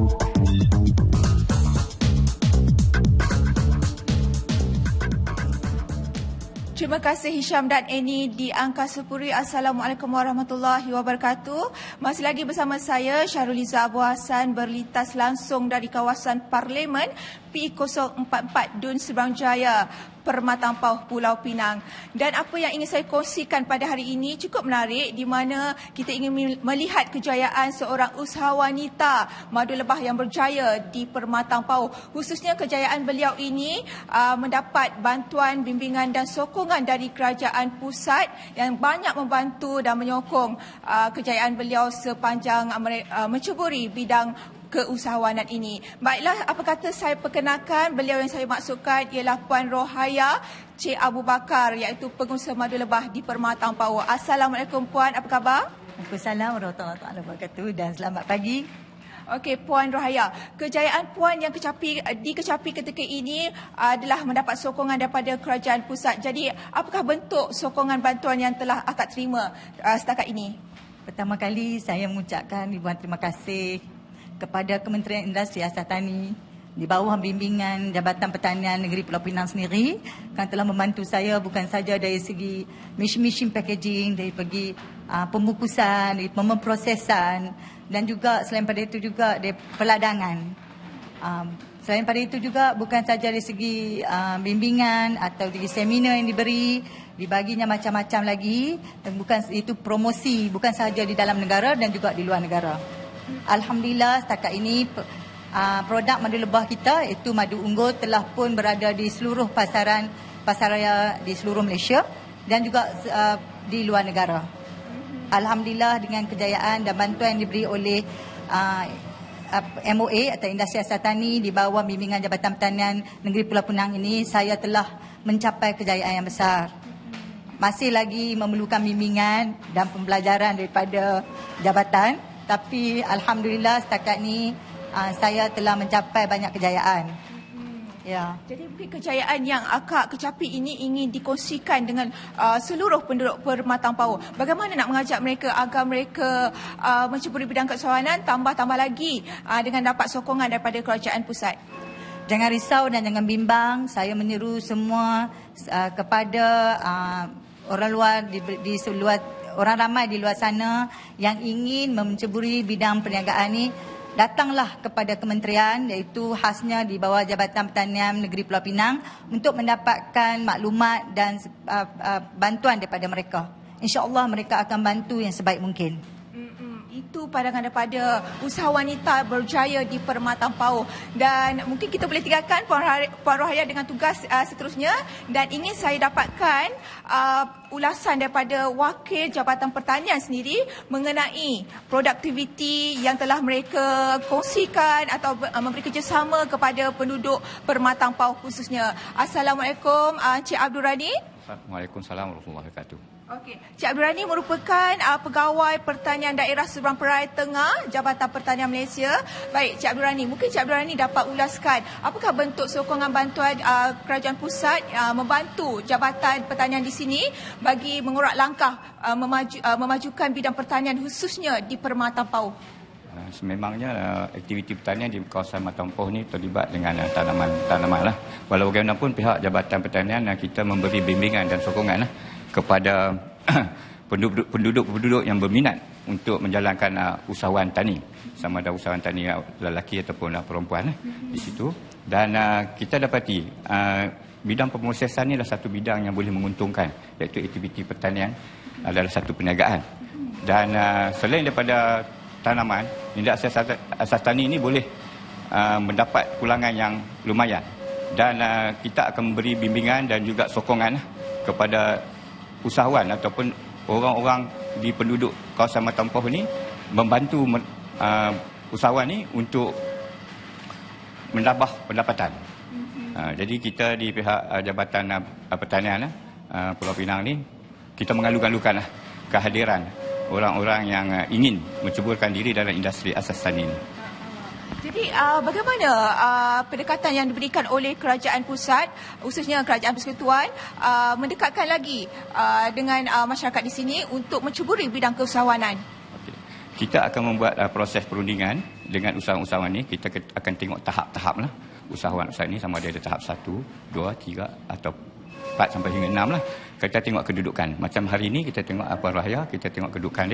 Terima kasih Hisham dan Annie di Angkasa Puri. Assalamualaikum warahmatullahi wabarakatuh. Masih lagi bersama saya Syahruliza Abu Hassan berlintas langsung dari kawasan Parlimen P044 Dun Seberang Jaya, Permatang Pauh, Pulau Pinang. Dan apa yang ingin saya kongsikan pada hari ini cukup menarik, di mana kita ingin melihat kejayaan seorang usahawan wanita madu lebah yang berjaya di Permatang Pauh. Khususnya kejayaan beliau ini mendapat bantuan, bimbingan dan sokongan dari kerajaan pusat yang banyak membantu dan menyokong kejayaan beliau sepanjang menceburi bidang keusahawanan ini. Baiklah, apa kata saya perkenalkan beliau yang saya maksudkan ialah Puan Rohaya Cik Abu Bakar, iaitu pengusaha madu lebah di Permatang Pauh. Assalamualaikum Puan, apa khabar? Waalaikumsalam warahmatullahi wabarakatuh dan selamat pagi. Okey, Puan Rohaya, kejayaan Puan yang dikecapi ketika ini adalah mendapat sokongan daripada kerajaan pusat. Jadi, apakah bentuk sokongan bantuan yang telah akak terima setakat ini? Pertama kali saya mengucapkan ribuan terima kasih kepada Kementerian Industri Asas Tani di bawah bimbingan Jabatan Pertanian Negeri Pulau Pinang sendiri, kan telah membantu saya bukan saja dari segi mesin packaging, dari segi pembukusan, dari pemprosesan, dan juga selain pada itu juga dari peladangan. Selain pada itu juga bukan saja dari segi bimbingan atau dari seminar yang dibaginya macam-macam lagi, dan bukan itu promosi bukan sahaja di dalam negara dan juga di luar negara. Alhamdulillah setakat ini produk madu lebah kita iaitu madu unggul telah pun berada di seluruh pasaran raya di seluruh Malaysia dan juga di luar negara. Alhamdulillah dengan kejayaan dan bantuan yang diberi oleh MOA atau Industri Asas Tani di bawah bimbingan Jabatan Pertanian Negeri Pulau Pinang ini, saya telah mencapai kejayaan yang besar. Masih lagi memerlukan bimbingan dan pembelajaran daripada jabatan, tapi alhamdulillah setakat ni saya telah mencapai banyak kejayaan. Ya. Jadi mungkin kejayaan yang akak kecapi ini ingin dikongsikan dengan seluruh penduduk Permatang Pauh. Bagaimana nak mengajak mereka agar mereka menceburi bidang keusahawanan, tambah lagi dengan dapat sokongan daripada kerajaan pusat? Jangan risau dan jangan bimbang. Saya menyeru semua kepada orang luar di luar, orang ramai di luar sana yang ingin menceburi bidang perniagaan ini, datanglah kepada kementerian, iaitu khasnya di bawah Jabatan Pertanian Negeri Pulau Pinang, untuk mendapatkan maklumat dan bantuan daripada mereka. InsyaAllah mereka akan bantu yang sebaik mungkin. Itu pandangan daripada usahawan wanita berjaya di Permatang Pauh. Dan mungkin kita boleh tinggalkan Puan Rohaya dengan tugas seterusnya, dan ingin saya dapatkan ulasan daripada Wakil Jabatan Pertanian sendiri mengenai produktiviti yang telah mereka kongsikan atau memberi kerjasama kepada penduduk Permatang Pauh khususnya. Assalamualaikum Cik Abdul Rani. Waalaikumsalam warahmatullahi wabarakatuh. Okey, Cik Abdul Rani merupakan pegawai Pertanian Daerah Seberang Perai Tengah Jabatan Pertanian Malaysia. Baik, Cik Abdul Rani, mungkin Cik Abdul Rani dapat ulaskan apakah bentuk sokongan bantuan kerajaan pusat membantu Jabatan Pertanian di sini bagi mengurak langkah memajukan bidang pertanian khususnya di Permatang Pauh. Sememangnya aktiviti pertanian di kawasan Permatang Pauh ni terlibat dengan tanaman lah. Walau bagaimanapun pihak Jabatan Pertanian kita memberi bimbingan dan sokongan kepada penduduk yang berminat untuk menjalankan usahawan tani, sama ada usahawan tani lelaki ataupun perempuan di situ. Dan kita dapati bidang pemrosesan ni adalah satu bidang yang boleh menguntungkan, iaitu aktiviti pertanian adalah satu perniagaan. Dan selain daripada tanaman, Industri Asas Tani ini boleh mendapat pulangan yang lumayan. Dan kita akan memberi bimbingan dan juga sokongan kepada usahawan ataupun orang-orang di penduduk kawasan Permatang Pauh ni, membantu usahawan ni untuk menambah pendapatan. Jadi kita di pihak Jabatan Pertanian Pulau Pinang ni, kita mengalu-alukan kehadiran orang-orang yang ingin menceburkan diri dalam industri asas tani ini. Jadi bagaimana pendekatan yang diberikan oleh kerajaan pusat, khususnya kerajaan persekutuan, mendekatkan lagi dengan masyarakat di sini untuk menceburi bidang keusahawanan? Okay. kita akan membuat proses perundingan dengan usahawan-usahawan ni. Kita akan tengok tahap-tahap lah usahawan-usahawan ni, sama ada tahap 1, 2, 3 atau 4 sampai hingga 6 lah. Kita tengok kedudukan. Macam hari ini kita tengok Puan Rahaya, kita tengok kedudukan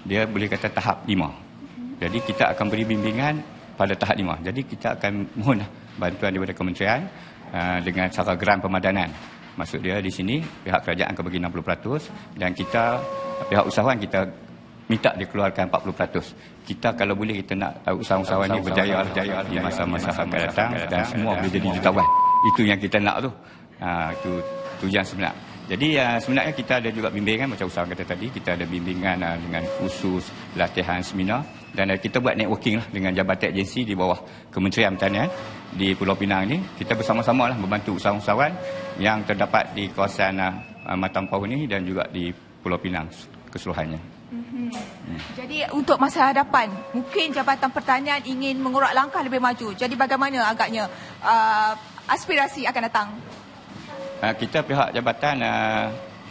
dia boleh kata tahap 5. Jadi kita akan beri bimbingan pada tahap 5. Jadi kita akan mohon bantuan daripada kementerian dengan cara geran pemadanan. Maksud dia di sini pihak kerajaan akan bagi 60% dan kita pihak usahawan kita minta dikeluarkan 40%. Kita kalau boleh kita nak usahawan-usahawan ni berjaya di masa-masa akan datang dan semua boleh jadi jutawan. Itu yang kita nak tu. Itu tujuan sebenar. Jadi sebenarnya kita ada juga bimbingan macam usahawan kata tadi, kita ada bimbingan dengan khusus latihan seminar dan kita buat networking lah dengan jabatan agensi di bawah Kementerian Pertanian di Pulau Pinang ni. Kita bersama-sama lah membantu usahawan-usahawan yang terdapat di kawasan Matang Pau ni dan juga di Pulau Pinang keseluruhannya. Jadi untuk masa hadapan, mungkin Jabatan Pertanian ingin mengurak langkah lebih maju. Jadi bagaimana agaknya aspirasi akan datang? Kita pihak jabatan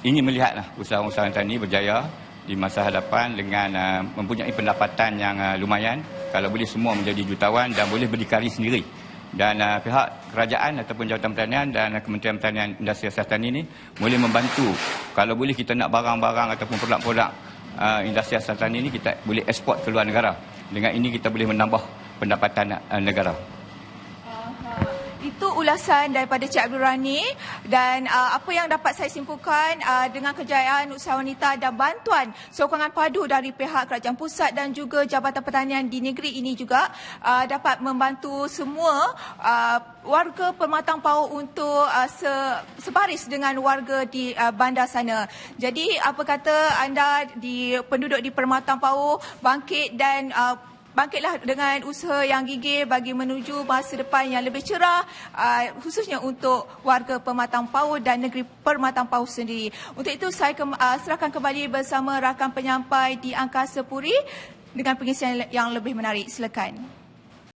ingin melihatlah usahawan-usahawan tani berjaya di masa hadapan dengan mempunyai pendapatan yang lumayan. Kalau boleh semua menjadi jutawan dan boleh berdikari sendiri. Dan pihak kerajaan ataupun Jabatan Pertanian dan Kementerian Pertanian Industri Asas Tani ini boleh membantu. Kalau boleh kita nak barang-barang ataupun produk-produk industri asas tani ini kita boleh ekspor ke luar negara. Dengan ini kita boleh menambah pendapatan negara. Itu ulasan daripada Cik Abdul Rani dan apa yang dapat saya simpulkan dengan kejayaan usaha wanita dan bantuan sokongan padu dari pihak kerajaan pusat dan juga Jabatan Pertanian di negeri ini juga dapat membantu semua warga Pematang Pau untuk sebaris dengan warga di bandar sana. Jadi apa kata anda penduduk di Pematang Pau bangkit dan bangkitlah dengan usaha yang gigih bagi menuju masa depan yang lebih cerah, khususnya untuk warga Pematang Pau dan negeri Pematang Pau sendiri. Untuk itu saya serahkan kembali bersama rakan penyampai di Angkasa Puri dengan pengisian yang lebih menarik. Silakan.